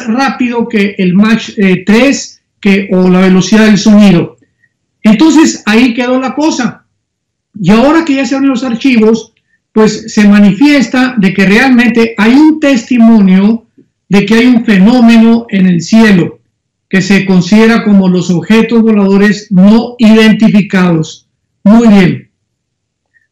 más rápido que el Mach 3 o la velocidad del sonido. Entonces ahí quedó la cosa. Y ahora que ya se abren los archivos, pues se manifiesta de que realmente hay un testimonio de que hay un fenómeno en el cielo que se considera como los objetos voladores no identificados. Muy bien.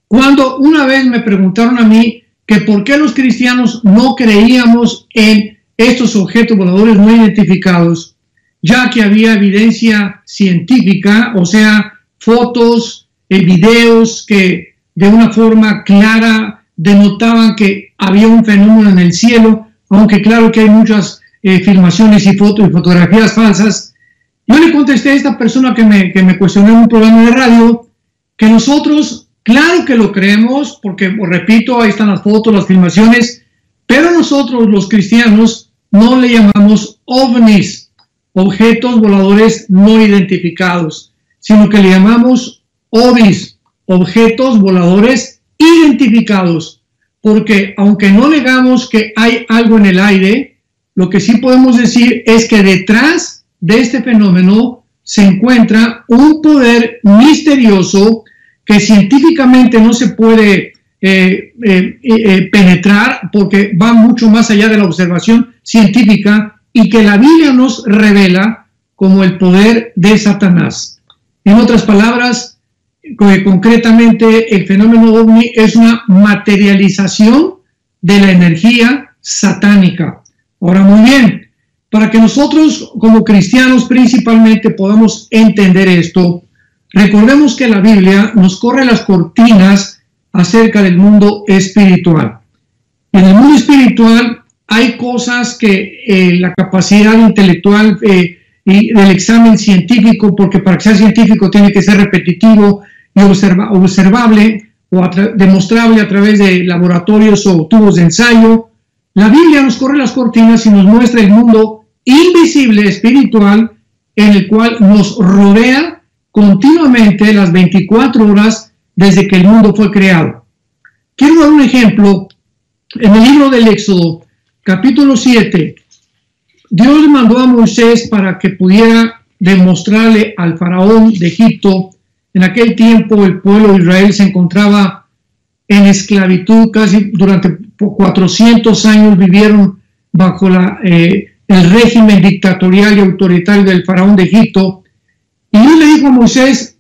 Cuando una vez me preguntaron a mí que por qué los cristianos no creíamos en estos objetos voladores no identificados, ya que había evidencia científica, o sea, fotos, videos que de una forma clara denotaban que había un fenómeno en el cielo, aunque claro que hay muchas filmaciones y fotos y fotografías falsas. Yo le contesté a esta persona que me cuestionó en un programa de radio que nosotros, claro que lo creemos, porque, repito, ahí están las fotos, las filmaciones, pero nosotros los cristianos no le llamamos ovnis, objetos voladores no identificados, sino que le llamamos OVNIs, objetos voladores identificados, porque aunque no negamos que hay algo en el aire, lo que sí podemos decir es que detrás de este fenómeno se encuentra un poder misterioso que científicamente no se puede penetrar porque va mucho más allá de la observación científica y que la Biblia nos revela como el poder de Satanás. En otras palabras, concretamente el fenómeno ovni es una materialización de la energía satánica. Ahora, muy bien, para que nosotros como cristianos principalmente podamos entender esto, recordemos que la Biblia nos corre las cortinas acerca del mundo espiritual. En el mundo espiritual hay cosas que la capacidad intelectual y del examen científico, porque para que sea científico tiene que ser repetitivo y observable o demostrable a través de laboratorios o tubos de ensayo. La Biblia nos corre las cortinas y nos muestra el mundo invisible espiritual en el cual nos rodea continuamente las 24 horas desde que el mundo fue creado. Quiero dar un ejemplo. En el libro del Éxodo, capítulo 7, Dios le mandó a Moisés para que pudiera demostrarle al faraón de Egipto. En aquel tiempo el pueblo de Israel se encontraba en esclavitud, casi durante 400 años vivieron bajo el régimen dictatorial y autoritario del faraón de Egipto. Y Dios le dijo a Moisés,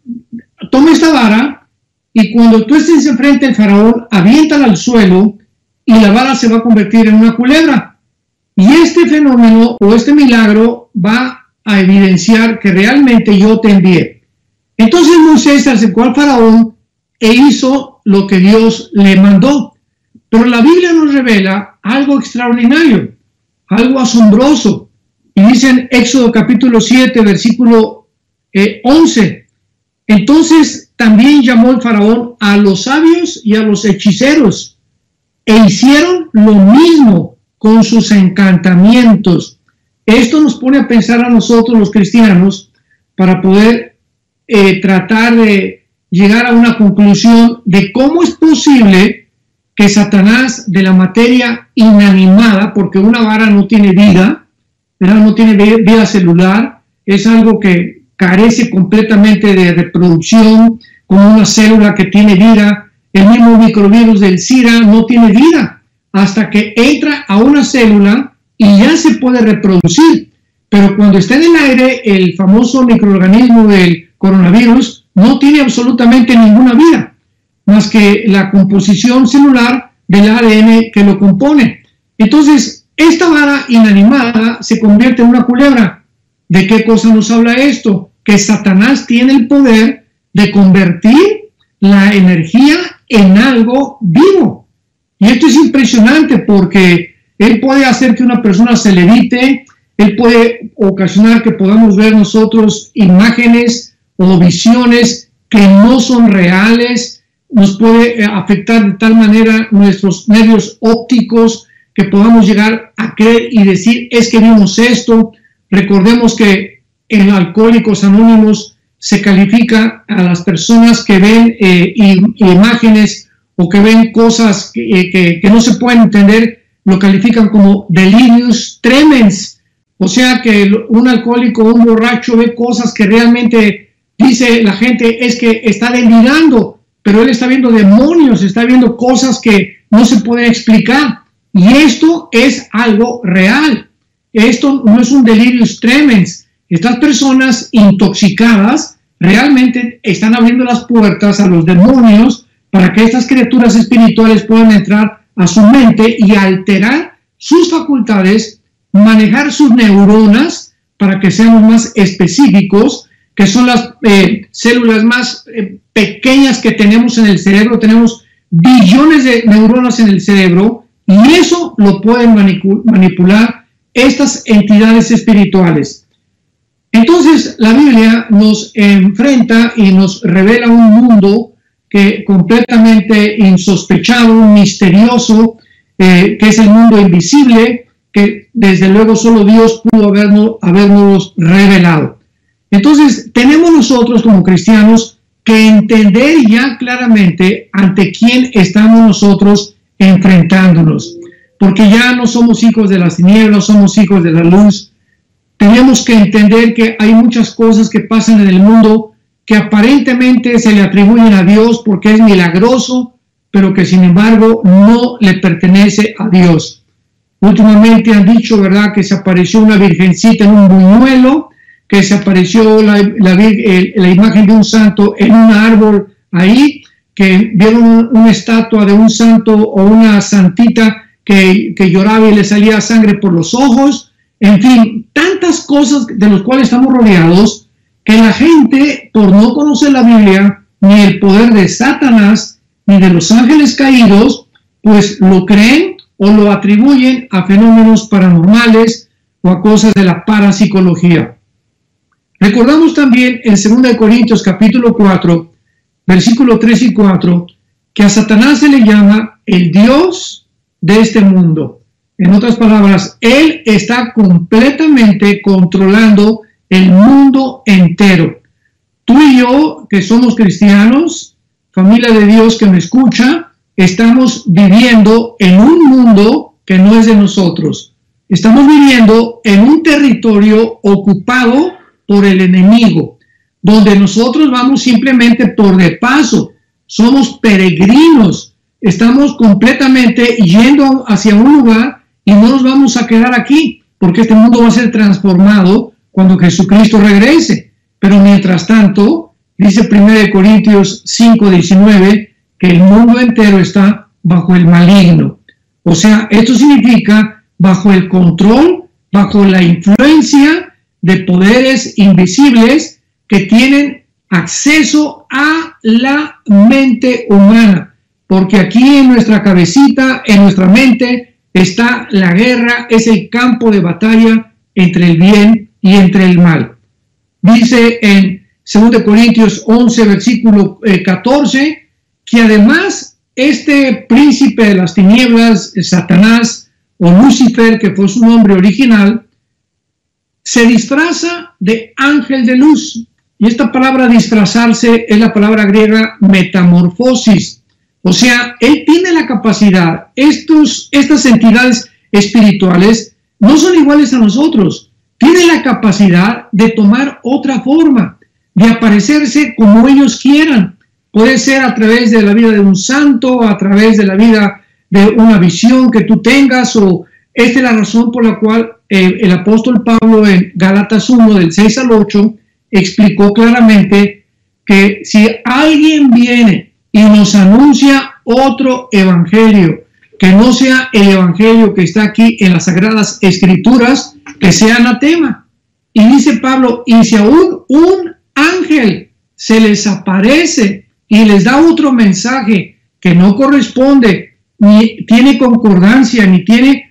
toma esta vara y cuando tú estés enfrente del faraón, aviéntala al suelo y la vara se va a convertir en una culebra. Y este fenómeno o este milagro va a evidenciar que realmente yo te envié. Entonces Moisés se acercó al faraón e hizo lo que Dios le mandó. Pero la Biblia nos revela algo extraordinario, algo asombroso. Y dice en Éxodo capítulo 7, versículo 11. Entonces también llamó el faraón a los sabios y a los hechiceros e hicieron lo mismo con sus encantamientos. Esto nos pone a pensar a nosotros los cristianos para poder tratar de llegar a una conclusión de cómo es posible que Satanás, de la materia inanimada, porque una vara no tiene vida, ¿verdad? No tiene vida celular, es algo que carece completamente de reproducción, como una célula que tiene vida. El mismo microvirus del SIDA no tiene vida hasta que entra a una célula y ya se puede reproducir. Pero cuando está en el aire, el famoso microorganismo del coronavirus no tiene absolutamente ninguna vida, más que la composición celular del ADN que lo compone. Entonces, esta vara inanimada se convierte en una culebra. ¿De qué cosa nos habla esto? Que Satanás tiene el poder de convertir la energía en algo vivo. Y esto es impresionante porque él puede hacer que una persona se levite, él puede ocasionar que podamos ver nosotros imágenes o visiones que no son reales, nos puede afectar de tal manera nuestros nervios ópticos que podamos llegar a creer y decir, es que vimos esto. Recordemos que en Alcohólicos Anónimos se califica a las personas que ven imágenes o que ven cosas que no se pueden entender, lo califican como delirium tremens, O sea que un alcohólico, un borracho ve cosas que realmente dice la gente es que está delirando, pero él está viendo demonios, está viendo cosas que no se pueden explicar. Y esto es algo real. Esto no es un delirium tremens. Estas personas intoxicadas realmente están abriendo las puertas a los demonios para que estas criaturas espirituales puedan entrar a su mente y alterar sus facultades, manejar sus neuronas para que seamos más específicos, que son las células más pequeñas que tenemos en el cerebro. Tenemos billones de neuronas en el cerebro y eso lo pueden manipular estas entidades espirituales. Entonces la Biblia nos enfrenta y nos revela un mundo que completamente insospechado, misterioso, que es el mundo invisible, que desde luego solo Dios pudo habernos revelado. Entonces tenemos nosotros como cristianos que entender ya claramente ante quién estamos nosotros enfrentándonos, porque ya no somos hijos de las tinieblas, somos hijos de la luz. Tenemos que entender que hay muchas cosas que pasan en el mundo que aparentemente se le atribuyen a Dios porque es milagroso, pero que sin embargo no le pertenece a Dios. Últimamente han dicho, ¿verdad?, que se apareció una virgencita en un buñuelo, que se apareció la imagen de un santo en un árbol ahí, que vieron una estatua de un santo o una santita que lloraba y le salía sangre por los ojos. En fin, tantas cosas de las cuales estamos rodeados que la gente, por no conocer la Biblia, ni el poder de Satanás, ni de los ángeles caídos, pues lo creen o lo atribuyen a fenómenos paranormales o a cosas de la parapsicología. Recordamos también en 2 Corintios capítulo 4, versículo 3 y 4, que a Satanás se le llama el Dios de este mundo. En otras palabras, él está completamente controlando el mundo entero. Tú y yo, que somos cristianos, familia de Dios que me escucha, estamos viviendo en un mundo que no es de nosotros. Estamos viviendo en un territorio ocupado por el enemigo, donde nosotros vamos simplemente por de paso, somos peregrinos, estamos completamente yendo hacia un lugar y no nos vamos a quedar aquí, porque este mundo va a ser transformado cuando Jesucristo regrese. Pero mientras tanto, dice 1 Corintios 5:19, que el mundo entero está bajo el maligno. O sea, esto significa bajo el control, bajo la influencia de poderes invisibles que tienen acceso a la mente humana. Porque aquí en nuestra cabecita, en nuestra mente, está la guerra, es el campo de batalla entre el bien y entre el mal. Dice en 2 Corintios 11, versículo 14, que además este príncipe de las tinieblas, Satanás o Lucifer, que fue su nombre original, se disfraza de ángel de luz. Y esta palabra disfrazarse es la palabra griega metamorfosis. O sea, él tiene la capacidad, estas entidades espirituales no son iguales a nosotros, tienen la capacidad de tomar otra forma, de aparecerse como ellos quieran. Puede ser a través de la vida de un santo, a través de la vida de una visión que tú tengas, o esta es la razón por la cual el apóstol Pablo en Gálatas 1, del 6 al 8, explicó claramente que si alguien viene y nos anuncia otro evangelio, que no sea el evangelio que está aquí en las Sagradas Escrituras, que sea anatema. Y dice Pablo, y si aún un ángel se les aparece y les da otro mensaje que no corresponde, ni tiene concordancia, ni tiene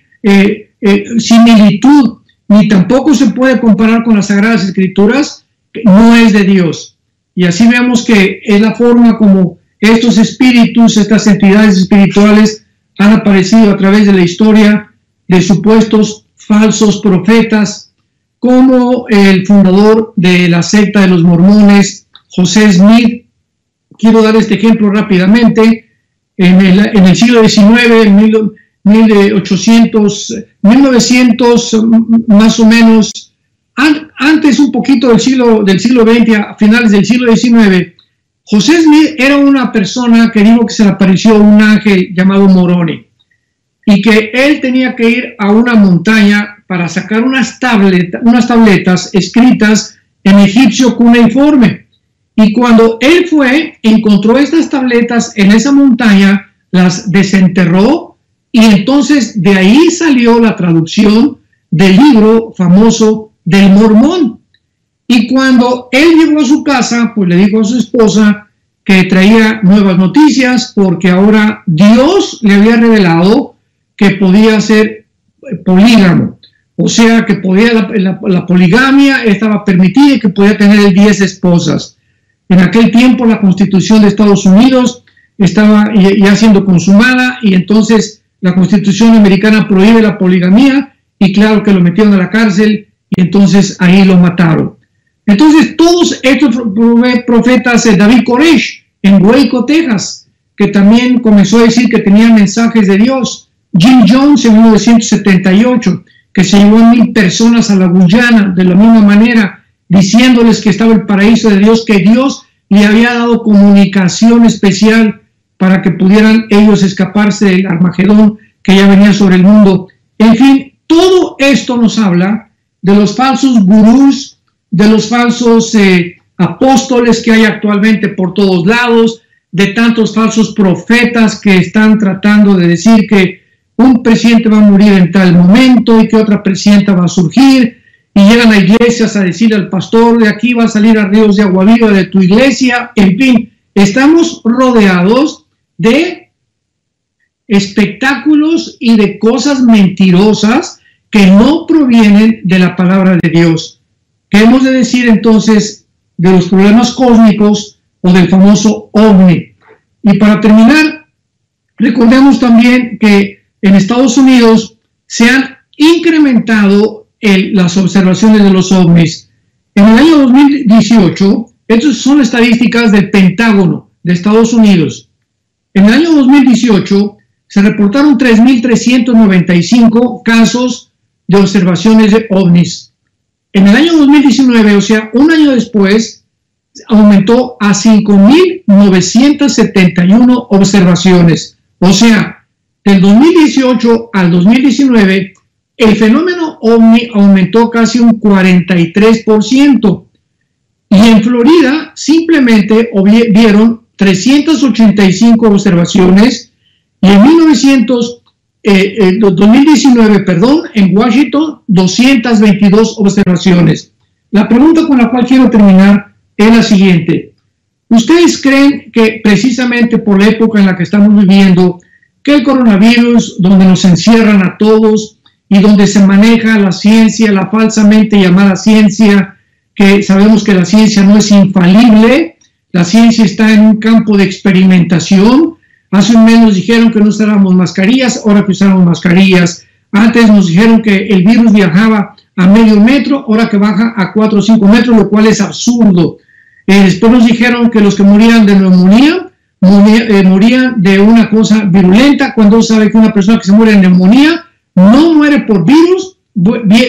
similitud, ni tampoco se puede comparar con las Sagradas Escrituras, no es de Dios. Y así vemos que es la forma como estos espíritus, estas entidades espirituales han aparecido a través de la historia de supuestos falsos profetas, como el fundador de la secta de los mormones, José Smith. Quiero dar este ejemplo rápidamente. En el siglo XIX, 1900 más o menos, antes un poquito del siglo XX, a finales del siglo XIX, José Smith era una persona que dijo que se le apareció un ángel llamado Moroni y que él tenía que ir a una montaña para sacar unas tabletas escritas en egipcio cuneiforme. Y cuando él fue, encontró estas tabletas en esa montaña, las desenterró y entonces de ahí salió la traducción del libro famoso del Mormón. Y cuando él llegó a su casa, pues le dijo a su esposa que traía nuevas noticias porque ahora Dios le había revelado que podía ser polígamo. O sea, que la poligamia estaba permitida y que podía tener 10 esposas. En aquel tiempo la Constitución de Estados Unidos estaba ya siendo consumada y entonces la Constitución americana prohíbe la poligamía y claro que lo metieron a la cárcel y entonces ahí lo mataron. Entonces todos estos profetas, David Koresh en Waco, Texas, que también comenzó a decir que tenía mensajes de Dios, Jim Jones en 1978, que se llevó a 1000 personas a la Guyana de la misma manera, diciéndoles que estaba el paraíso de Dios, que Dios le había dado comunicación especial para que pudieran ellos escaparse del Armagedón que ya venía sobre el mundo. En fin, todo esto nos habla de los falsos gurús, de los falsos apóstoles que hay actualmente por todos lados, de tantos falsos profetas que están tratando de decir que un presidente va a morir en tal momento y que otra presidenta va a surgir, y llegan a iglesias a decirle al pastor, de aquí va a salir a ríos de agua viva de tu iglesia. En fin, estamos rodeados de espectáculos y de cosas mentirosas que no provienen de la palabra de Dios. ¿Qué hemos de decir entonces de los problemas cósmicos o del famoso ovni? Y para terminar, recordemos también que en Estados Unidos se han incrementado las observaciones de los ovnis. En el año 2018, estas son estadísticas del Pentágono de Estados Unidos. En el año 2018 se reportaron 3.395 casos de observaciones de ovnis. En el año 2019, o sea, un año después, aumentó a 5.971 observaciones. O sea, del 2018 al 2019, el fenómeno ovni aumentó casi un 43%. Y en Florida simplemente vieron 385 observaciones y en 2019, en Washington, 222 observaciones. La pregunta con la cual quiero terminar es la siguiente. ¿Ustedes creen que precisamente por la época en la que estamos viviendo, que el coronavirus, donde nos encierran a todos y donde se maneja la ciencia, la falsamente llamada ciencia, que sabemos que la ciencia no es infalible, la ciencia está en un campo de experimentación? Hace un mes nos dijeron que no usáramos mascarillas, ahora que usamos mascarillas. Antes nos dijeron que el virus viajaba a medio metro, ahora que baja a 4 o 5 metros, lo cual es absurdo. Después nos dijeron que los que morían de neumonía, morían de una cosa virulenta, cuando sabe que una persona que se muere de neumonía no muere por virus,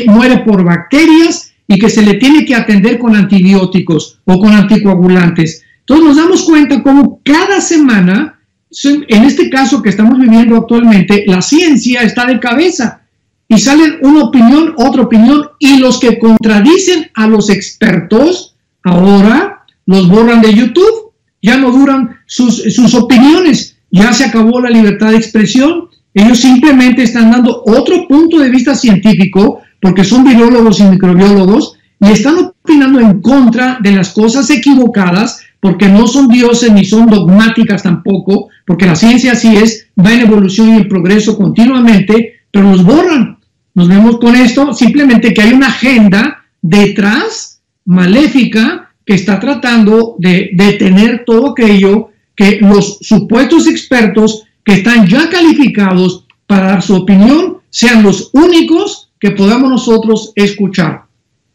muere por bacterias y que se le tiene que atender con antibióticos o con anticoagulantes. Entonces nos damos cuenta cómo cada semana, en este caso que estamos viviendo actualmente, la ciencia está de cabeza y salen una opinión, otra opinión, y los que contradicen a los expertos ahora los borran de YouTube, ya no duran sus opiniones, ya se acabó la libertad de expresión. Ellos simplemente están dando otro punto de vista científico porque son virólogos y microbiólogos y están opinando en contra de las cosas equivocadas porque no son dioses ni son dogmáticas tampoco, porque la ciencia así es, va en evolución y en progreso continuamente, pero los borran. Nos vemos con esto simplemente que hay una agenda detrás maléfica que está tratando de detener todo aquello que los supuestos expertos que están ya calificados para dar su opinión sean los únicos que podamos nosotros escuchar.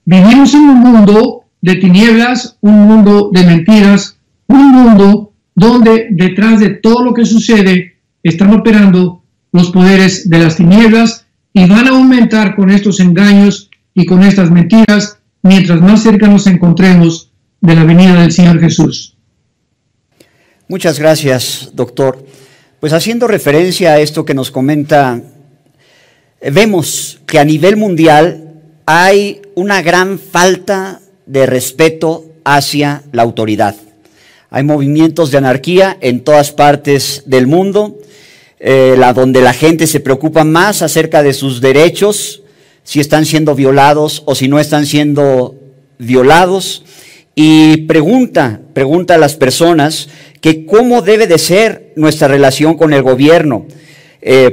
Vivimos en un mundo de tinieblas, un mundo de mentiras, un mundo donde detrás de todo lo que sucede están operando los poderes de las tinieblas y van a aumentar con estos engaños y con estas mentiras mientras más cerca nos encontremos de la venida del Señor Jesús. Muchas gracias, doctor. Pues haciendo referencia a esto que nos comenta, vemos que a nivel mundial hay una gran falta de respeto hacia la autoridad. Hay movimientos de anarquía en todas partes del mundo, donde la gente se preocupa más acerca de sus derechos, si están siendo violados o si no están siendo violados, y pregunta a las personas que cómo debe de ser nuestra relación con el gobierno.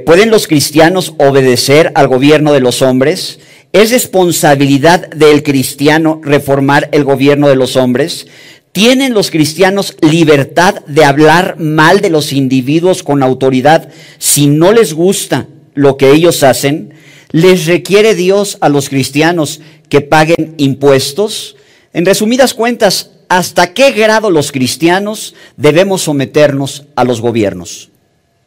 ¿Pueden los cristianos obedecer al gobierno de los hombres? ¿Es responsabilidad del cristiano reformar el gobierno de los hombres? ¿Tienen los cristianos libertad de hablar mal de los individuos con autoridad si no les gusta lo que ellos hacen? ¿Les requiere Dios a los cristianos que paguen impuestos? En resumidas cuentas, ¿hasta qué grado los cristianos debemos someternos a los gobiernos?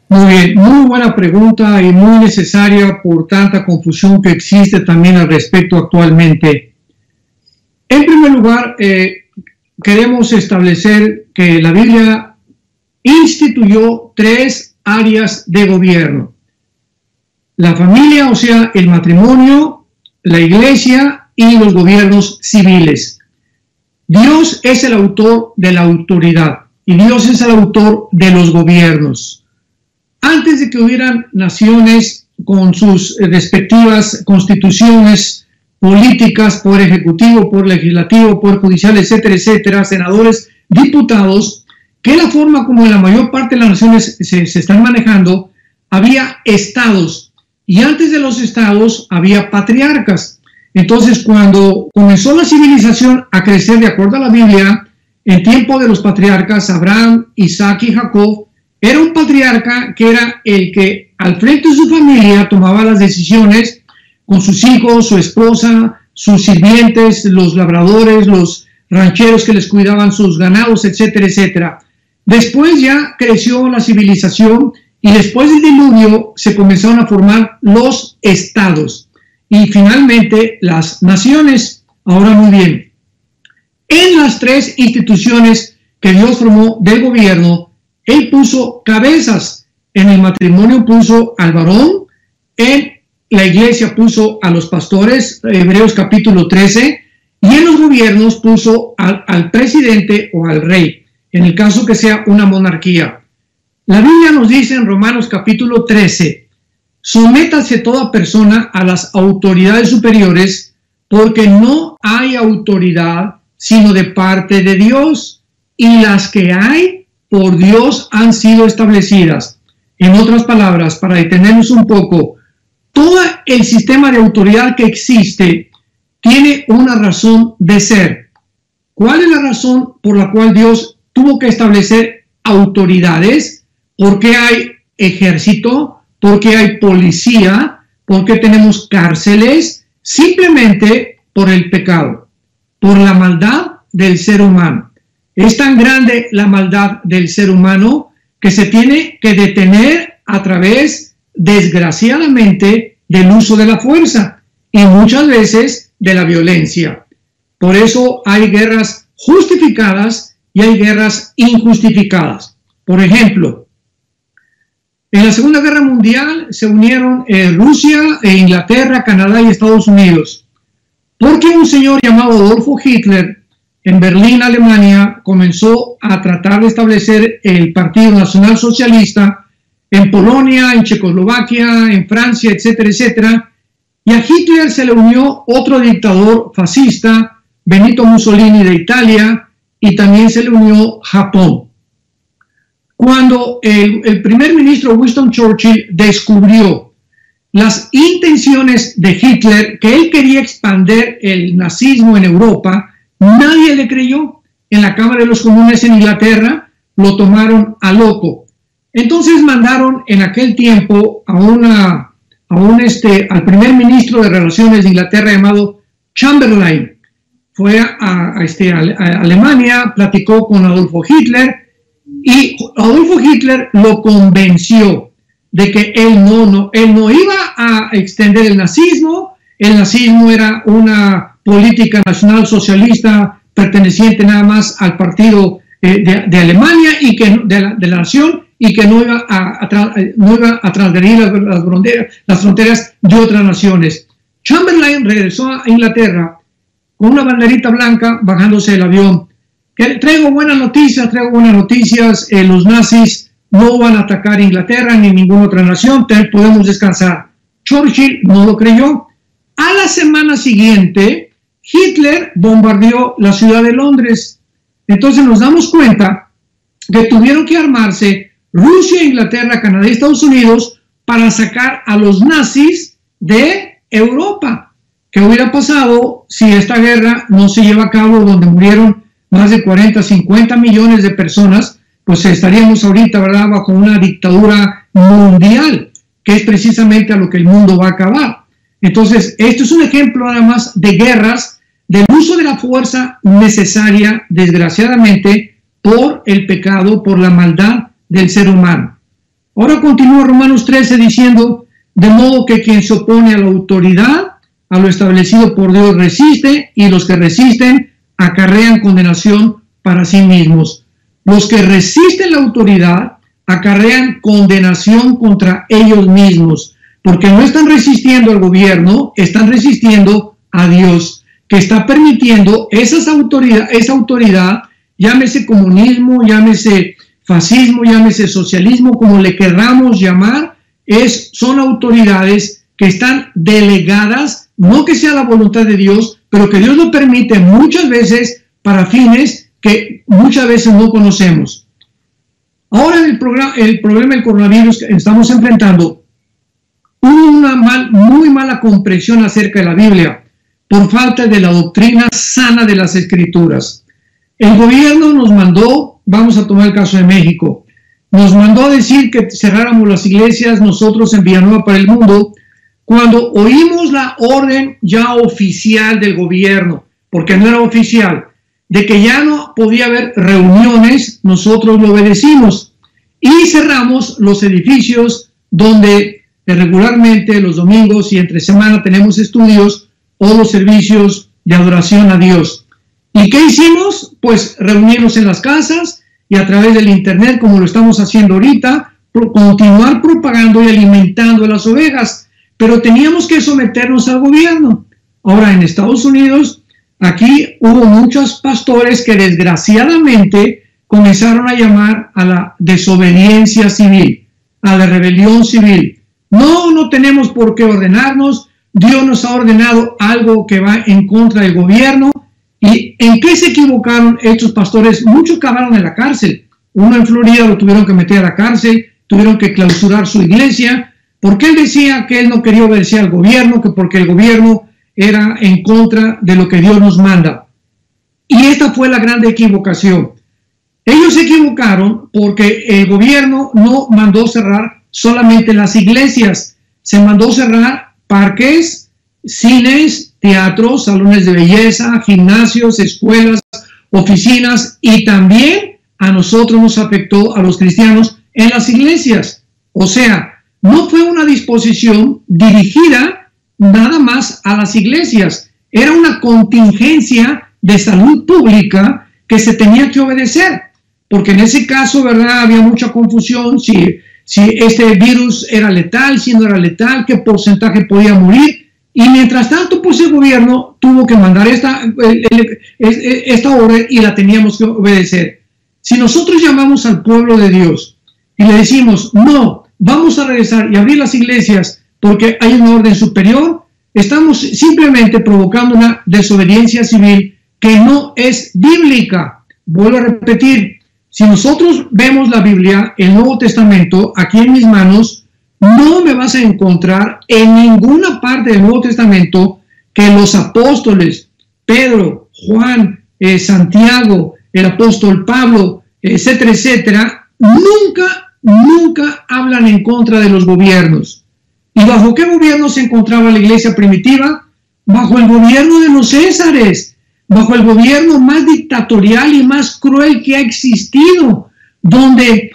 Muy bien, muy buena pregunta y muy necesaria por tanta confusión que existe también al respecto actualmente. En primer lugar, queremos establecer que la Biblia instituyó 3 áreas de gobierno: la familia, o sea, el matrimonio, la iglesia y los gobiernos civiles. Dios es el autor de la autoridad y Dios es el autor de los gobiernos. Antes de que hubieran naciones con sus respectivas constituciones políticas, poder ejecutivo, poder legislativo, poder judicial, etcétera, etcétera, senadores, diputados, que la forma como en la mayor parte de las naciones se están manejando, había estados, y antes de los estados había patriarcas. Entonces, cuando comenzó la civilización a crecer de acuerdo a la Biblia, en tiempo de los patriarcas, Abraham, Isaac y Jacob, era un patriarca que era el que al frente de su familia tomaba las decisiones con sus hijos, su esposa, sus sirvientes, los labradores, los rancheros que les cuidaban sus ganados, etcétera, etcétera. Después ya creció la civilización y después del diluvio se comenzaron a formar los estados y finalmente las naciones. Ahora muy bien, en las 3 instituciones que Dios formó del gobierno, Él puso cabezas. En el matrimonio puso al varón, en la iglesia puso a los pastores, Hebreos capítulo 13, y en los gobiernos puso al presidente o al rey, en el caso que sea una monarquía. La Biblia nos dice en Romanos capítulo 13, sométase toda persona a las autoridades superiores, porque no hay autoridad sino de parte de Dios, y las que hay por Dios han sido establecidas. En otras palabras, para detenernos un poco, todo el sistema de autoridad que existe tiene una razón de ser. ¿Cuál es la razón por la cual Dios tuvo que establecer autoridades? ¿Por qué hay ejército? ¿Por qué hay policía? ¿Por qué tenemos cárceles? Simplemente por el pecado, por la maldad del ser humano. Es tan grande la maldad del ser humano que se tiene que detener a través, desgraciadamente, del uso de la fuerza y muchas veces de la violencia. Por eso hay guerras justificadas y hay guerras injustificadas. Por ejemplo, en la Segunda Guerra Mundial se unieron Rusia, Inglaterra, Canadá y Estados Unidos, porque un señor llamado Adolfo Hitler en Berlín, Alemania, comenzó a tratar de establecer el Partido Nacional Socialista en Polonia, en Checoslovaquia, en Francia, etcétera, etcétera. Y a Hitler se le unió otro dictador fascista, Benito Mussolini de Italia, y también se le unió Japón. Cuando el primer ministro Winston Churchill descubrió las intenciones de Hitler, que él quería expandir el nazismo en Europa, nadie le creyó. En la Cámara de los Comunes en Inglaterra lo tomaron a loco. Entonces mandaron en aquel tiempo al primer ministro de Relaciones de Inglaterra llamado Chamberlain. Fue a Alemania, platicó con Adolfo Hitler y Adolfo Hitler lo convenció de que él no iba a extender el nazismo era una política nacional socialista perteneciente nada más al partido de Alemania y que de la nación, y que no iba a transgredir las fronteras de otras naciones. Chamberlain regresó a Inglaterra con una banderita blanca bajándose del avión. Traigo buenas noticias, los nazis no van a atacar Inglaterra ni ninguna otra nación, podemos descansar. Churchill no lo creyó. A la semana siguiente, Hitler bombardeó la ciudad de Londres. Entonces nos damos cuenta que tuvieron que armarse Rusia, Inglaterra, Canadá y Estados Unidos para sacar a los nazis de Europa. ¿Qué hubiera pasado si esta guerra no se lleva a cabo, donde murieron más de 40, 50 millones de personas? Pues estaríamos ahorita, ¿verdad?, bajo una dictadura mundial, que es precisamente a lo que el mundo va a acabar. Entonces, esto es un ejemplo nada más de guerras, del uso de la fuerza necesaria, desgraciadamente, por el pecado, por la maldad del ser humano. Ahora continúa Romanos 13 diciendo: de modo que quien se opone a la autoridad, a lo establecido por Dios, resiste, y los que resisten acarrean condenación para sí mismos. Los que resisten la autoridad acarrean condenación contra ellos mismos, porque no están resistiendo al gobierno, están resistiendo a Dios, que está permitiendo esa autoridad, llámese comunismo, llámese fascismo, llámese socialismo, como le querramos llamar, son autoridades que están delegadas, no que sea la voluntad de Dios, pero que Dios lo permite muchas veces para fines que muchas veces no conocemos. Ahora el problema del coronavirus que estamos enfrentando, hubo una muy mala comprensión acerca de la Biblia por falta de la doctrina sana de las Escrituras. El gobierno nos mandó, vamos a tomar el caso de México, nos mandó a decir que cerráramos las iglesias nosotros en Villanueva para el Mundo, cuando oímos la orden ya oficial del gobierno, porque no era oficial, de que ya no podía haber reuniones, nosotros lo obedecimos y cerramos los edificios donde regularmente los domingos y entre semana tenemos estudios o los servicios de adoración a Dios. ¿Y qué hicimos? Pues reunirnos en las casas y a través del internet, como lo estamos haciendo ahorita, continuar propagando y alimentando a las ovejas, pero teníamos que someternos al gobierno. Ahora en Estados Unidos, aquí hubo muchos pastores que desgraciadamente comenzaron a llamar a la desobediencia civil, a la rebelión civil. No tenemos por qué ordenarnos, Dios nos ha ordenado algo que va en contra del gobierno. ¿Y en qué se equivocaron estos pastores? Muchos acabaron en la cárcel. Uno en Florida lo tuvieron que meter a la cárcel, tuvieron que clausurar su iglesia, porque él decía que él no quería obedecer al gobierno, que porque el gobierno era en contra de lo que Dios nos manda. Y esta fue la gran equivocación. Ellos se equivocaron porque el gobierno no mandó cerrar solamente las iglesias, se mandó cerrar parques, cines, teatros, salones de belleza, gimnasios, escuelas, oficinas, y también a nosotros nos afectó, a los cristianos, en las iglesias. O sea, no fue una disposición dirigida nada más a las iglesias, era una contingencia de salud pública que se tenía que obedecer, porque en ese caso, ¿verdad?, había mucha confusión si este virus era letal, si no era letal, qué porcentaje podía morir. Y mientras tanto, pues el gobierno tuvo que mandar esta orden y la teníamos que obedecer. Si nosotros llamamos al pueblo de Dios y le decimos, no, vamos a regresar y abrir las iglesias porque hay una orden superior, estamos simplemente provocando una desobediencia civil que no es bíblica. Vuelvo a repetir, si nosotros vemos la Biblia, el Nuevo Testamento, aquí en mis manos, no me vas a encontrar en ninguna parte del Nuevo Testamento que los apóstoles, Pedro, Juan, Santiago, el apóstol Pablo, etcétera, etcétera, nunca hablan en contra de los gobiernos. ¿Y bajo qué gobierno se encontraba la iglesia primitiva? Bajo el gobierno de los Césares, bajo el gobierno más dictatorial y más cruel que ha existido, donde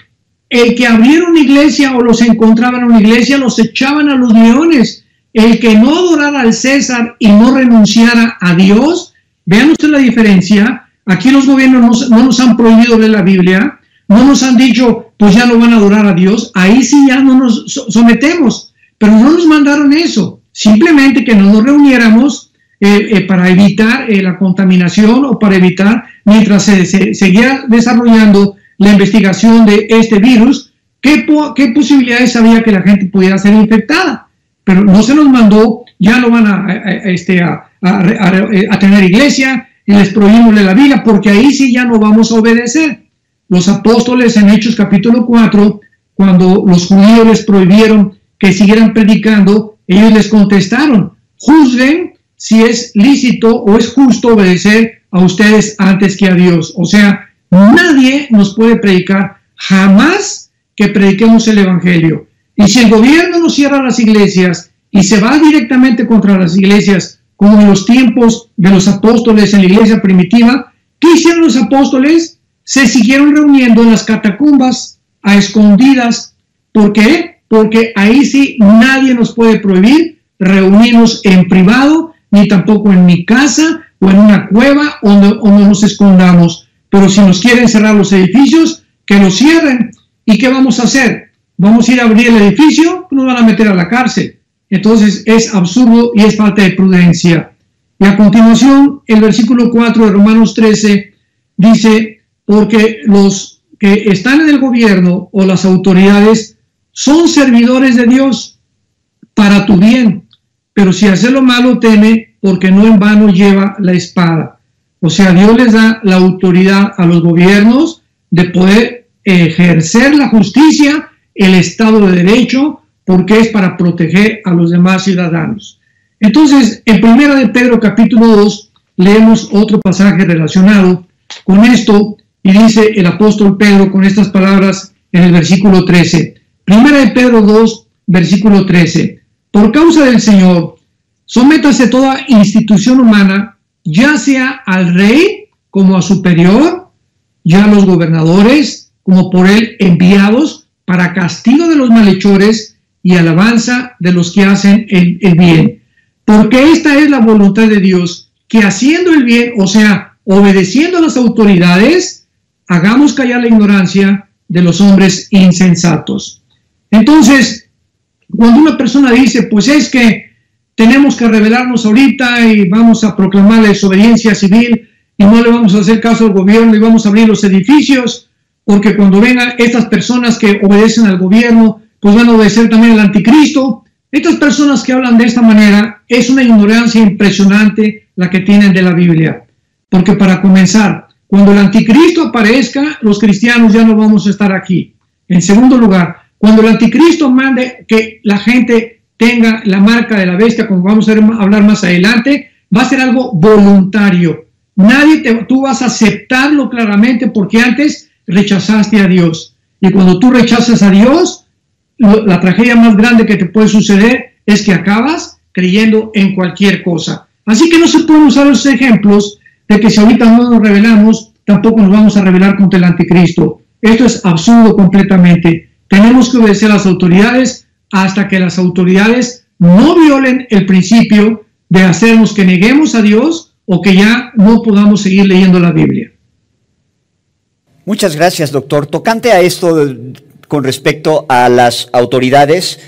el que abriera una iglesia o los encontraba en una iglesia, los echaban a los leones. El que no adorara al César y no renunciara a Dios, vean ustedes la diferencia. Aquí los gobiernos no nos han prohibido leer la Biblia, no nos han dicho, pues ya no van a adorar a Dios, ahí sí ya no nos sometemos, pero no nos mandaron eso, simplemente que no nos reuniéramos para evitar la contaminación o para evitar, mientras se seguía desarrollando la investigación de este virus, qué posibilidades había que la gente pudiera ser infectada. Pero no se nos mandó, ya no van a tener iglesia y les prohibimos la Biblia, porque ahí sí ya no vamos a obedecer. Los apóstoles en Hechos capítulo 4, cuando los judíos les prohibieron que siguieran predicando, ellos les contestaron, juzguen si es lícito o es justo obedecer a ustedes antes que a Dios. O sea, nadie nos puede predicar jamás que prediquemos el evangelio. Y si el gobierno nos cierra las iglesias y se va directamente contra las iglesias, como en los tiempos de los apóstoles en la iglesia primitiva, ¿qué hicieron los apóstoles? Se siguieron reuniendo en las catacumbas, a escondidas. ¿Por qué? Porque ahí sí nadie nos puede prohibir reunirnos en privado, ni tampoco en mi casa o en una cueva donde nos escondamos. Pero si nos quieren cerrar los edificios, que los cierren. ¿Y qué vamos a hacer? ¿Vamos a ir a abrir el edificio? Nos van a meter a la cárcel. Entonces es absurdo y es falta de prudencia. Y a continuación, el versículo 4 de Romanos 13 dice, porque los que están en el gobierno o las autoridades son servidores de Dios para tu bien, pero si hace lo malo teme, porque no en vano lleva la espada. O sea, Dios les da la autoridad a los gobiernos de poder ejercer la justicia, el Estado de Derecho, porque es para proteger a los demás ciudadanos. Entonces, en 1 de Pedro capítulo 2, leemos otro pasaje relacionado con esto, y dice el apóstol Pedro con estas palabras en el versículo 13. 1 de Pedro 2, versículo 13. Por causa del Señor, sométase toda institución humana, ya sea al rey como a superior, ya a los gobernadores como por él enviados, para castigo de los malhechores y alabanza de los que hacen el bien. Porque esta es la voluntad de Dios, que haciendo el bien, o sea, obedeciendo a las autoridades, hagamos callar la ignorancia de los hombres insensatos. Entonces, cuando una persona dice, pues es que tenemos que rebelarnos ahorita y vamos a proclamar la desobediencia civil y no le vamos a hacer caso al gobierno y vamos a abrir los edificios, porque cuando vengan estas personas que obedecen al gobierno, pues van a obedecer también al anticristo. Estas personas que hablan de esta manera, es una ignorancia impresionante la que tienen de la Biblia. Porque para comenzar, cuando el anticristo aparezca, los cristianos ya no vamos a estar aquí. En segundo lugar, cuando el anticristo mande que la gente tenga la marca de la bestia, como vamos a hablar más adelante, va a ser algo voluntario. Tú vas a aceptarlo claramente porque antes rechazaste a Dios. Y cuando tú rechazas a Dios, la tragedia más grande que te puede suceder es que acabas creyendo en cualquier cosa. Así que no se pueden usar los ejemplos de que si ahorita no nos rebelamos, tampoco nos vamos a rebelar contra el anticristo. Esto es absurdo completamente. Tenemos que obedecer a las autoridades hasta que las autoridades no violen el principio de hacernos que neguemos a Dios o que ya no podamos seguir leyendo la Biblia. Muchas gracias, doctor. Tocante a esto con respecto a las autoridades,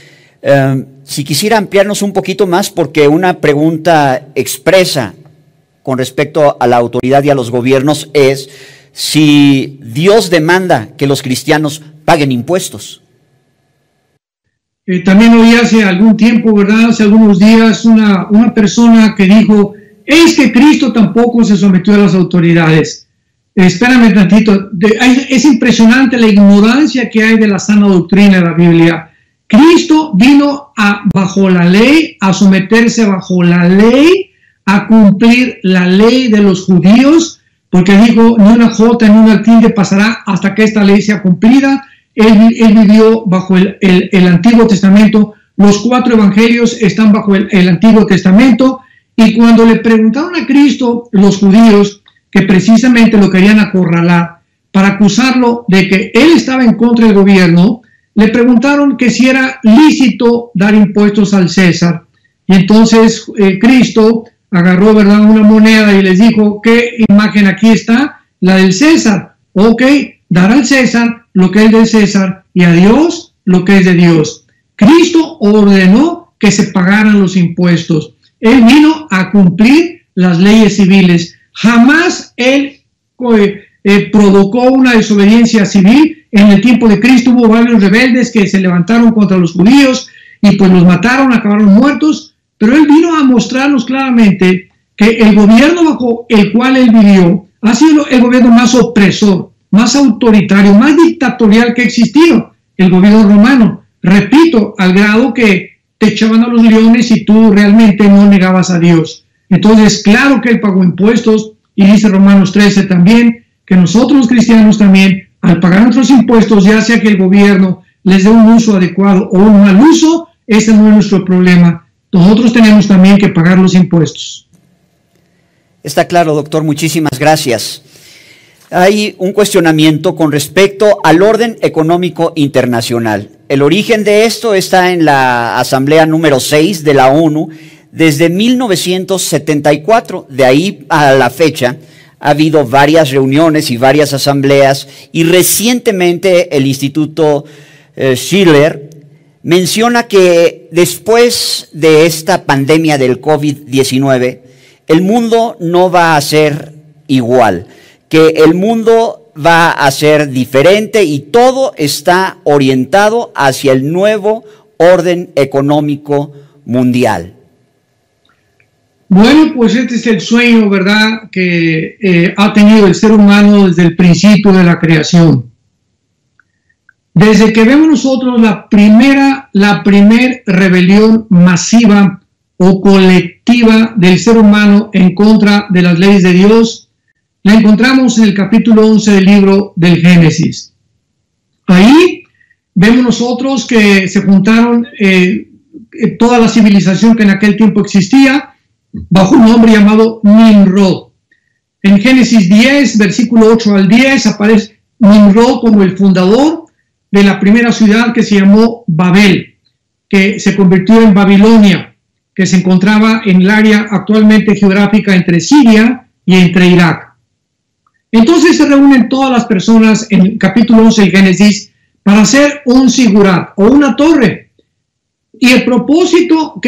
si quisiera ampliarnos un poquito más, porque una pregunta expresa con respecto a la autoridad y a los gobiernos es si Dios demanda que los cristianos paguen impuestos. También oí hace algún tiempo, ¿verdad? Hace algunos días, una persona que dijo, es que Cristo tampoco se sometió a las autoridades. Espérame tantito, es impresionante la ignorancia que hay de la sana doctrina de la Biblia. Cristo vino bajo la ley, a someterse bajo la ley, a cumplir la ley de los judíos, porque dijo, ni una jota ni una tilde pasará hasta que esta ley sea cumplida. Él vivió bajo el Antiguo Testamento, los 4 evangelios están bajo el Antiguo Testamento, y cuando le preguntaron a Cristo los judíos, que precisamente lo querían acorralar, para acusarlo de que él estaba en contra del gobierno, le preguntaron que si era lícito dar impuestos al César. Y entonces Cristo agarró, ¿verdad?, una moneda y les dijo: ¿qué imagen aquí está? La del César. Ok, dar al César lo que es del César y a Dios lo que es de Dios. Cristo ordenó que se pagaran los impuestos. Él vino a cumplir las leyes civiles. Jamás él provocó una desobediencia civil. En el tiempo de Cristo hubo varios rebeldes que se levantaron contra los judíos y pues los mataron, acabaron muertos, pero él vino a mostrarnos claramente que el gobierno bajo el cual él vivió ha sido el gobierno más opresor, más autoritario, más dictatorial que ha existido, el gobierno romano. Repito, al grado que te echaban a los leones y tú realmente no negabas a Dios. Entonces, claro que él pagó impuestos, y dice Romanos 13 también, que nosotros los cristianos también, al pagar nuestros impuestos, ya sea que el gobierno les dé un uso adecuado o un mal uso, ese no es nuestro problema. Nosotros tenemos también que pagar los impuestos. Está claro, doctor, muchísimas gracias. Hay un cuestionamiento con respecto al orden económico internacional. El origen de esto está en la Asamblea número 6 de la ONU desde 1974. De ahí a la fecha ha habido varias reuniones y varias asambleas, y recientemente el Instituto Schiller menciona que después de esta pandemia del COVID-19, el mundo no va a ser igual, que el mundo va a ser diferente y todo está orientado hacia el nuevo orden económico mundial. Bueno, pues este es el sueño, ¿verdad?, que ha tenido el ser humano desde el principio de la creación. Desde que vemos nosotros la primer rebelión masiva o colectiva del ser humano en contra de las leyes de Dios, la encontramos en el capítulo 11 del libro del Génesis. Ahí vemos nosotros que se juntaron toda la civilización que en aquel tiempo existía bajo un hombre llamado Nimrod. En Génesis 10, versículo 8 al 10, aparece Nimrod como el fundador de la primera ciudad que se llamó Babel, que se convirtió en Babilonia, que se encontraba en el área actualmente geográfica entre Siria y entre Irak. Entonces se reúnen todas las personas en el capítulo 11 de Génesis para hacer un sigurat o una torre. Y el propósito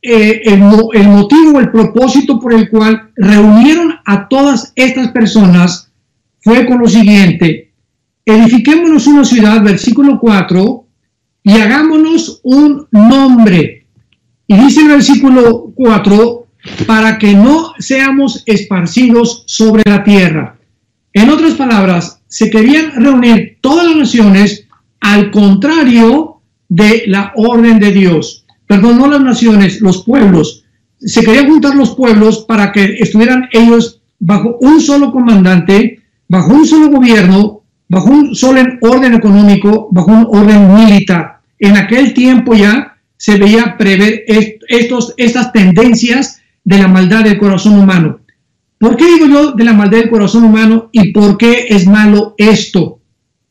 el motivo, el propósito por el cual reunieron a todas estas personas fue con lo siguiente: edifiquémonos una ciudad, versículo 4, y hagámonos un nombre. Y dice el versículo 4, para que no seamos esparcidos sobre la tierra. En otras palabras, se querían reunir todas las naciones al contrario de la orden de Dios. Perdón, no las naciones, los pueblos. Se querían juntar los pueblos para que estuvieran ellos bajo un solo comandante, bajo un solo gobierno, bajo un solo orden económico, bajo un orden militar. En aquel tiempo ya se veía prever estas tendencias de la maldad del corazón humano. ¿Por qué digo yo de la maldad del corazón humano y por qué es malo esto?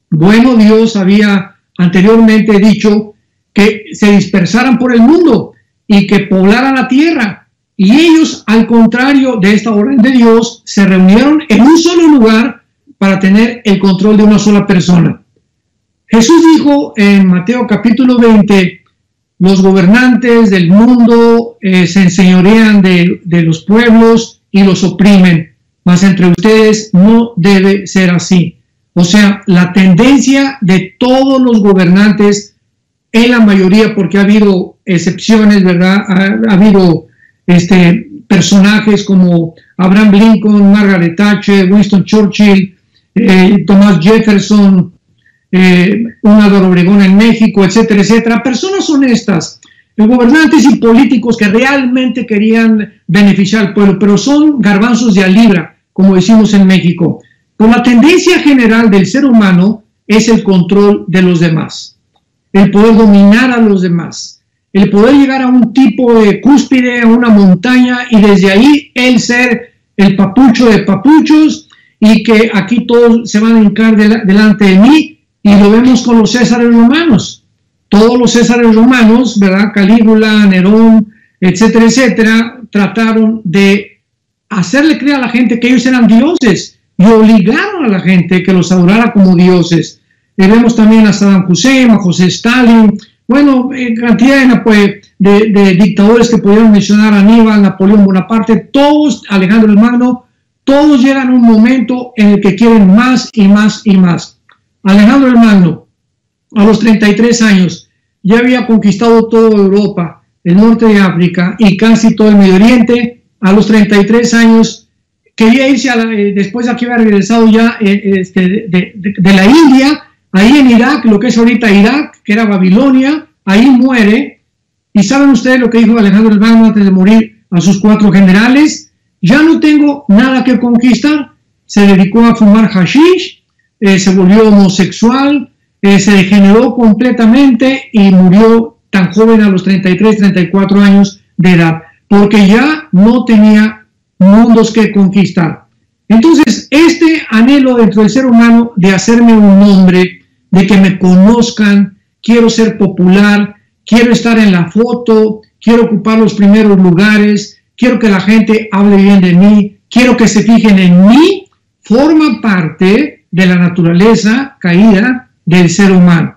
Bueno, Dios había anteriormente dicho que se dispersaran por el mundo y que poblaran la tierra. Y ellos, al contrario de esta orden de Dios, se reunieron en un solo lugar para tener el control de una sola persona. Jesús dijo en Mateo capítulo 20, los gobernantes del mundo se enseñorean de los pueblos y los oprimen, mas entre ustedes no debe ser así. O sea, la tendencia de todos los gobernantes, en la mayoría, porque ha habido excepciones, ¿verdad? Ha habido personajes como Abraham Lincoln, Margaret Thatcher, Winston Churchill, Thomas Jefferson, un Álvaro Obregón en México, etcétera, etcétera. Personas honestas, gobernantes y políticos que realmente querían beneficiar al pueblo, pero son garbanzos de a libra, como decimos en México. Por la tendencia general del ser humano es el control de los demás, el poder dominar a los demás, el poder llegar a un tipo de cúspide, a una montaña, y desde ahí el ser el papucho de papuchos y que aquí todos se van a hincar delante de mí, y lo vemos con los césares romanos. Todos los césares romanos, ¿verdad? Calígula, Nerón, etcétera, etcétera, trataron de hacerle creer a la gente que ellos eran dioses y obligaron a la gente que los adorara como dioses. Vemos también a Saddam Hussein, a José Stalin, bueno, cantidad de dictadores que pudieron mencionar, Aníbal, Napoleón Bonaparte, todos, Alejandro el Magno, todos llegan a un momento en el que quieren más y más y más. Alejandro el Magno, a los 33 años, ya había conquistado toda Europa, el norte de África y casi todo el Medio Oriente. A los 33 años quería irse, después de que había regresado ya de la India, ahí en Irak, lo que es ahorita Irak, que era Babilonia, ahí muere. ¿Y saben ustedes lo que dijo Alejandro el Magno antes de morir a sus 4 generales? Ya no tengo nada que conquistar. Se dedicó a fumar hashish, se volvió homosexual, se degeneró completamente y murió tan joven, a los 33, 34 años de edad, porque ya no tenía mundos que conquistar. Entonces, este anhelo dentro del ser humano de hacerme un nombre, de que me conozcan, quiero ser popular, quiero estar en la foto, quiero ocupar los primeros lugares, quiero que la gente hable bien de mí, quiero que se fijen en mí, forma parte de la naturaleza caída del ser humano.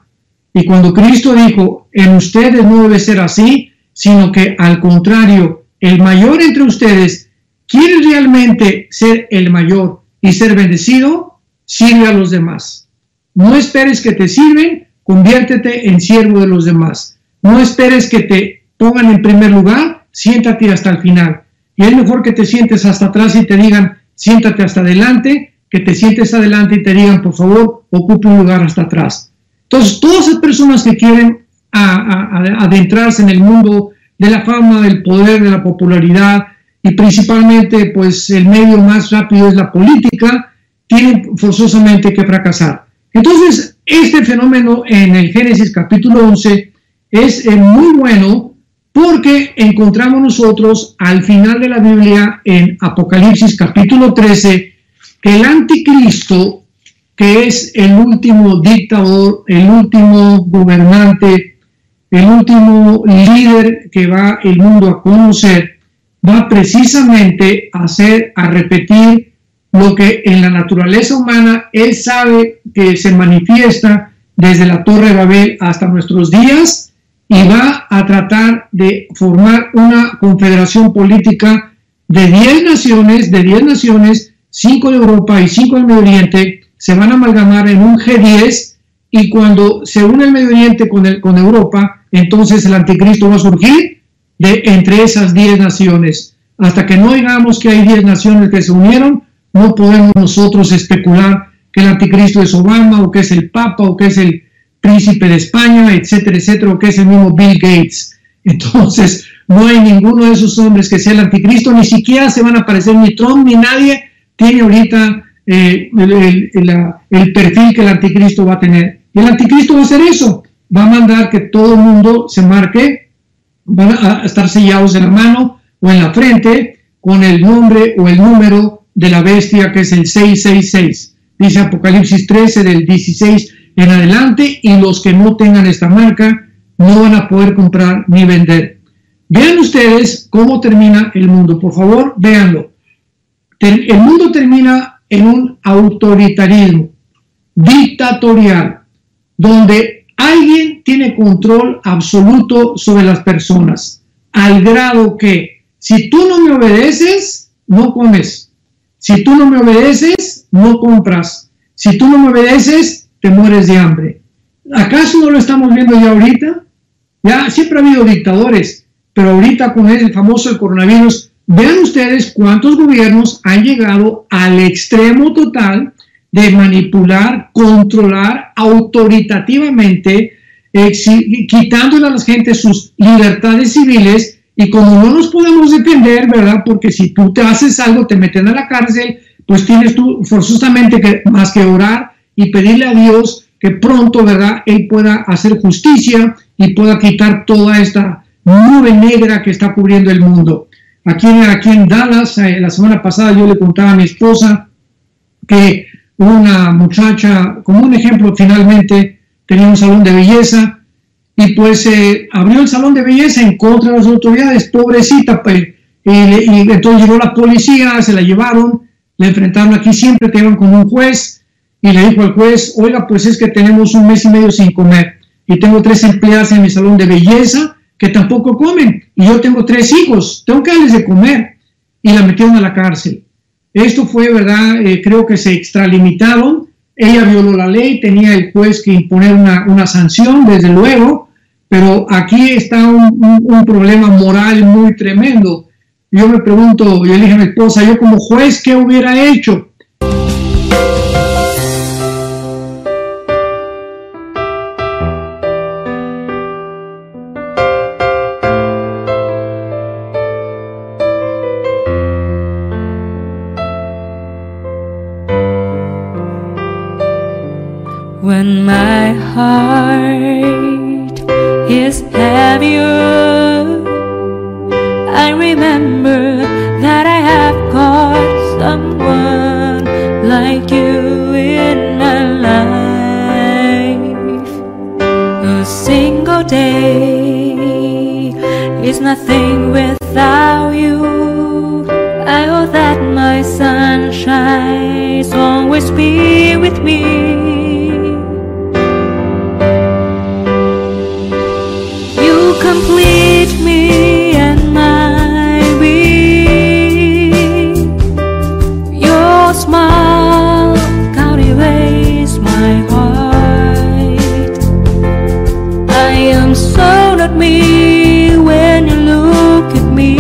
Y cuando Cristo dijo, en ustedes no debe ser así, sino que al contrario, el mayor entre ustedes quiere realmente ser el mayor y ser bendecido, sirve a los demás. No esperes que te sirven, conviértete en siervo de los demás. No esperes que te pongan en primer lugar, siéntate hasta el final. Y es mejor que te sientes hasta atrás y te digan, siéntate hasta adelante, que te sientes adelante y te digan, por favor, ocupe un lugar hasta atrás. Entonces, todas esas personas que quieren adentrarse en el mundo de la fama, del poder, de la popularidad, y principalmente, pues, el medio más rápido es la política, tienen forzosamente que fracasar. Entonces, este fenómeno en el Génesis capítulo 11 es muy bueno, porque encontramos nosotros al final de la Biblia, en Apocalipsis capítulo 13, que el anticristo, que es el último dictador, el último gobernante, el último líder que va el mundo a conocer, va precisamente a repetir lo que en la naturaleza humana él sabe que se manifiesta desde la Torre de Babel hasta nuestros días, y va a tratar de formar una confederación política de 10 naciones, 5 de Europa y 5 del Medio Oriente, se van a amalgamar en un G10, y cuando se une el Medio Oriente con Europa, entonces el anticristo va a surgir entre esas 10 naciones. Hasta que no digamos que hay 10 naciones que se unieron, no podemos nosotros especular que el anticristo es Obama, o que es el Papa, o que es el príncipe de España, etcétera, etcétera, o que es el mismo Bill Gates. Entonces, no hay ninguno de esos hombres que sea el anticristo, ni siquiera se van a aparecer ni Trump, ni nadie tiene ahorita el perfil que el anticristo va a tener. Y el anticristo va a hacer eso, va a mandar que todo el mundo se marque, van a estar sellados en la mano o en la frente con el nombre o el número de la bestia, que es el 666. Dice Apocalipsis 13 del 16 en adelante, y los que no tengan esta marca no van a poder comprar ni vender. Vean ustedes cómo termina el mundo, por favor, véanlo. El mundo termina en un autoritarismo dictatorial, donde alguien tiene control absoluto sobre las personas, al grado que si tú no me obedeces, no comes. Si tú no me obedeces, no compras. Si tú no me obedeces, te mueres de hambre. ¿Acaso no lo estamos viendo ya ahorita? Ya siempre ha habido dictadores, pero ahorita con el famoso coronavirus, vean ustedes cuántos gobiernos han llegado al extremo total de manipular, controlar autoritativamente, quitándole a la gente sus libertades civiles. Y como no nos podemos defender, ¿verdad? Porque si tú te haces algo, te meten a la cárcel, pues tienes tú forzosamente más que orar y pedirle a Dios que pronto, ¿verdad?, Él pueda hacer justicia y pueda quitar toda esta nube negra que está cubriendo el mundo. Aquí en Dallas, la semana pasada yo le contaba a mi esposa que una muchacha, como un ejemplo, finalmente tenía un salón de belleza y pues abrió el salón de belleza en contra de las autoridades, pobrecita, pues, y entonces llegó la policía, se la llevaron, le enfrentaron aquí, siempre te llevan con un juez, y le dijo al juez, oiga, pues es que tenemos 1 mes y medio sin comer, y tengo 3 empleadas en mi salón de belleza que tampoco comen, y yo tengo 3 hijos, tengo que darles de comer, y la metieron a la cárcel. Esto fue, ¿verdad? Creo que se extralimitaron, ella violó la ley, tenía el juez que imponer una sanción, desde luego, pero aquí está un problema moral muy tremendo. Yo me pregunto, yo le dije a mi esposa, yo como juez, ¿qué hubiera hecho? When my heart is heavier, I remember that I have got someone like you in my life. A single day is nothing without you. I hope that my sunshine will always be with me. Complete me and my being. Your smile captivates my heart. I am so not me when you look at me.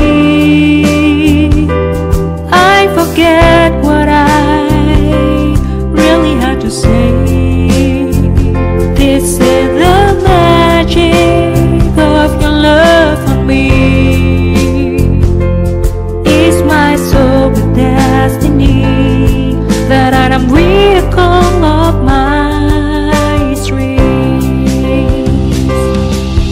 I forget what I really had to say. This is the magic of your love for me. Is my soul with destiny that I am vehicle of my dreams?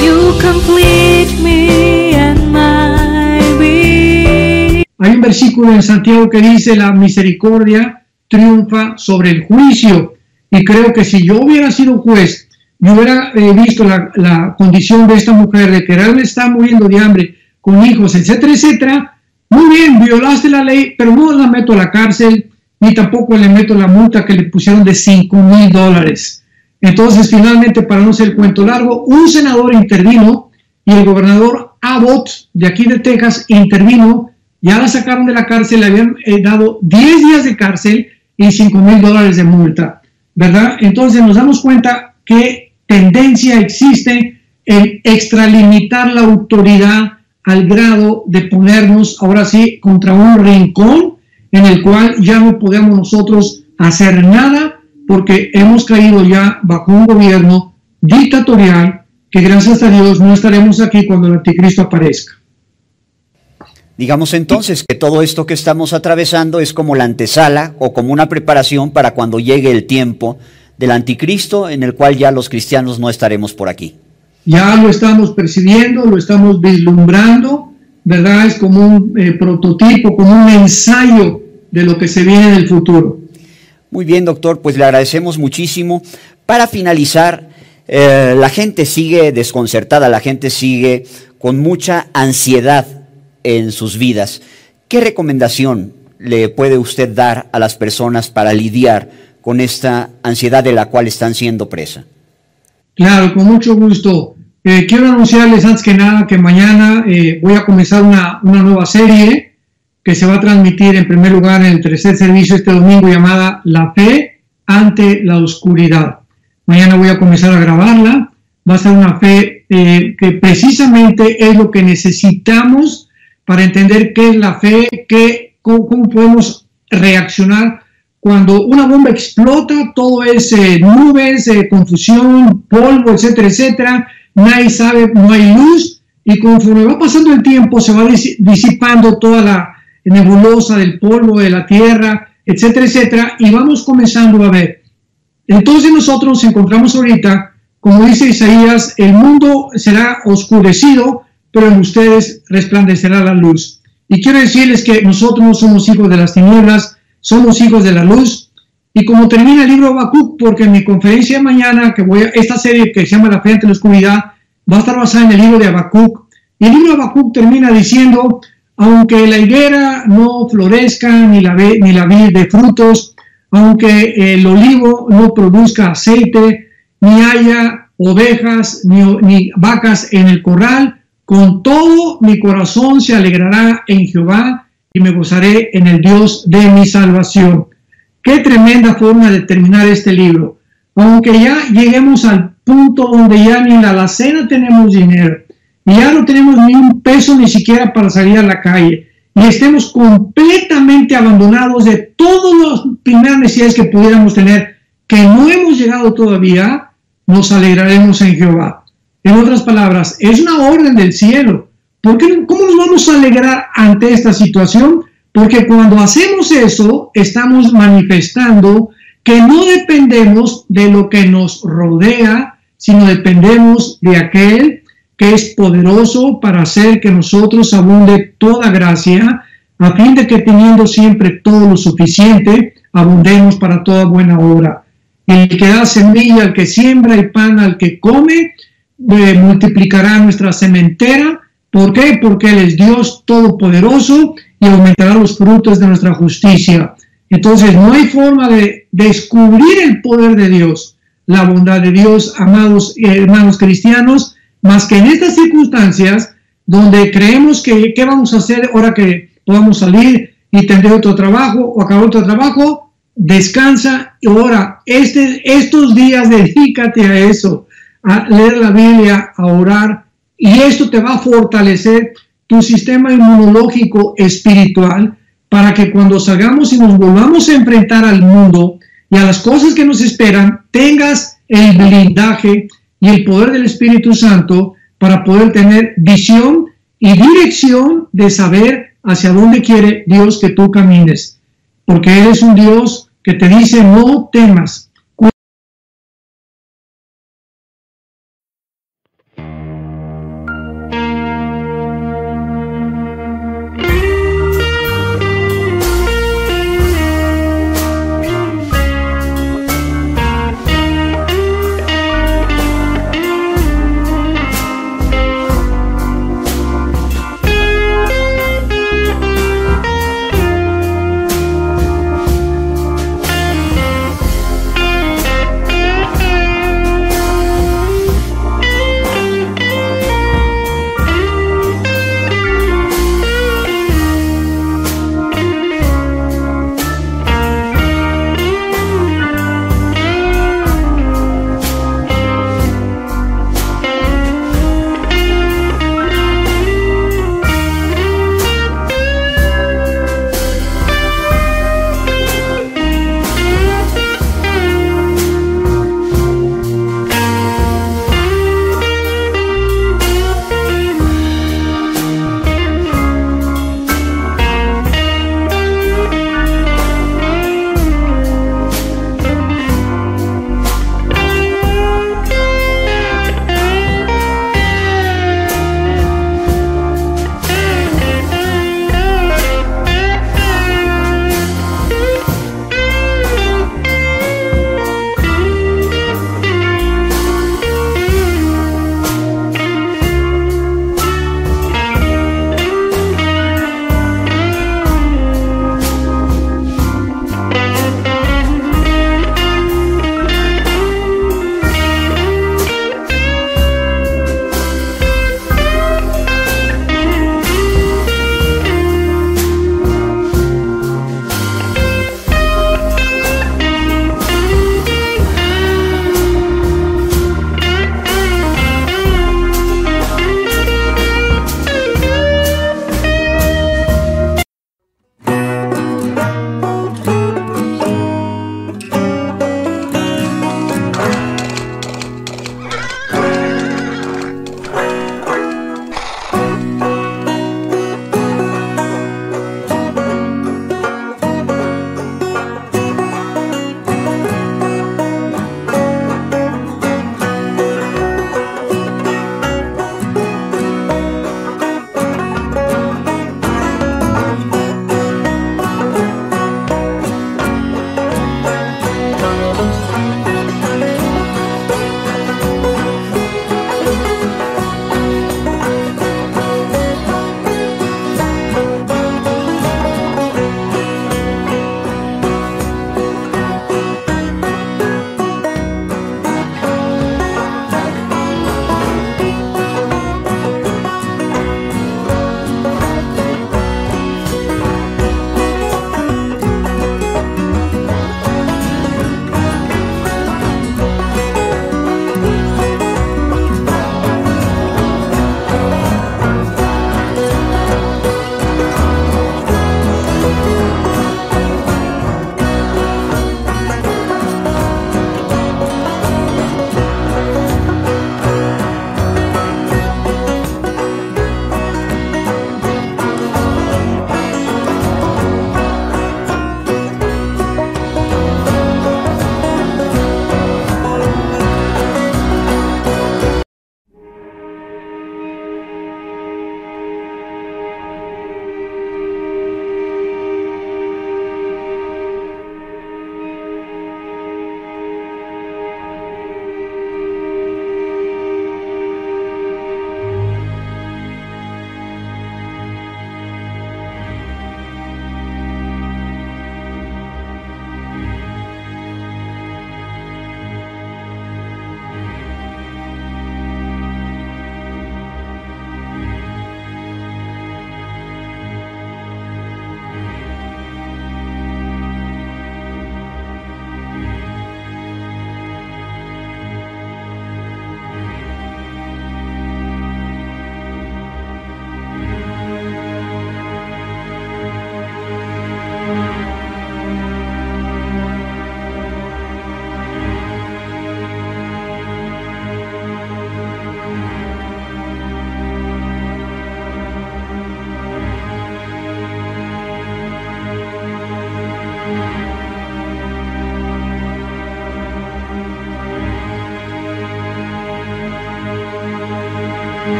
You complete me and my being. Hay un versículo en Santiago que dice: la misericordia triunfa sobre el juicio, y creo que si yo hubiera sido juez, yo hubiera visto la condición de esta mujer, de que realmente está muriendo de hambre, con hijos, etcétera, etcétera. Muy bien, violaste la ley, pero no la meto a la cárcel, ni tampoco le meto la multa que le pusieron de $5,000. Entonces, finalmente, para no hacer el cuento largo, un senador intervino y el gobernador Abbott, de aquí de Texas, intervino. Ya la sacaron de la cárcel, le habían dado 10 días de cárcel y $5,000 de multa, ¿verdad? Entonces nos damos cuenta que tendencia existe en extralimitar la autoridad al grado de ponernos ahora sí contra un rincón en el cual ya no podemos nosotros hacer nada, porque hemos caído ya bajo un gobierno dictatorial que, gracias a Dios, no estaremos aquí cuando el anticristo aparezca. Digamos entonces que todo esto que estamos atravesando es como la antesala o como una preparación para cuando llegue el tiempo del anticristo, en el cual ya los cristianos no estaremos por aquí. Ya lo estamos percibiendo, lo estamos vislumbrando, ¿verdad? Es como un prototipo, como un ensayo de lo que se viene en el futuro. Muy bien, doctor, pues le agradecemos muchísimo. Para finalizar, la gente sigue desconcertada, la gente sigue con mucha ansiedad en sus vidas. ¿Qué recomendación le puede usted dar a las personas para lidiar con esta ansiedad de la cual están siendo presa? Claro, con mucho gusto. Quiero anunciarles antes que nada que mañana voy a comenzar una nueva serie que se va a transmitir en primer lugar en el tercer servicio este domingo, llamada La Fe ante la Oscuridad. Mañana voy a comenzar a grabarla. Va a ser una fe que precisamente es lo que necesitamos para entender qué es la fe, cómo podemos reaccionar cuando una bomba explota. Todo es nubes, confusión, polvo, etcétera, etcétera. Nadie sabe, no hay luz, y conforme va pasando el tiempo se va disipando toda la nebulosa del polvo de la tierra, etcétera, etcétera, y vamos comenzando a ver. Entonces nosotros nos encontramos ahorita, como dice Isaías, el mundo será oscurecido, pero en ustedes resplandecerá la luz. Y quiero decirles que nosotros no somos hijos de las tinieblas, somos hijos de la luz, y como termina el libro de Habacuc, porque en mi conferencia de mañana, esta serie que se llama La fe ante la oscuridad, va a estar basada en el libro de Habacuc. Y el libro de Habacuc termina diciendo, aunque la higuera no florezca, ni la vid de frutos, aunque el olivo no produzca aceite, ni haya ovejas ni vacas en el corral, con todo mi corazón se alegrará en Jehová y me gozaré en el Dios de mi salvación. Qué tremenda forma de terminar este libro. Aunque ya lleguemos al punto donde ya ni en la alacena tenemos dinero, y ya no tenemos ni un peso ni siquiera para salir a la calle, y estemos completamente abandonados de todas las primeras necesidades que pudiéramos tener, que no hemos llegado todavía, nos alegraremos en Jehová. En otras palabras, es una orden del cielo. ¿Cómo nos vamos a alegrar ante esta situación? Porque cuando hacemos eso, estamos manifestando que no dependemos de lo que nos rodea, sino dependemos de aquel que es poderoso para hacer que nosotros abunde toda gracia, a fin de que teniendo siempre todo lo suficiente, abundemos para toda buena obra. El que da semilla al que siembra y pan al que come, multiplicará nuestra sementera. ¿Por qué? Porque Él es Dios todopoderoso y aumentará los frutos de nuestra justicia. Entonces no hay forma de descubrir el poder de Dios, la bondad de Dios, amados hermanos cristianos, más que en estas circunstancias donde creemos que ¿qué vamos a hacer ahora que podamos salir y tendré otro trabajo o acabar otro trabajo? Descansa y ora. Estos días dedícate a eso, a leer la Biblia, a orar, y esto te va a fortalecer tu sistema inmunológico espiritual para que cuando salgamos y nos volvamos a enfrentar al mundo y a las cosas que nos esperan, tengas el blindaje y el poder del Espíritu Santo para poder tener visión y dirección de saber hacia dónde quiere Dios que tú camines. Porque Él es un Dios que te dice, no temas,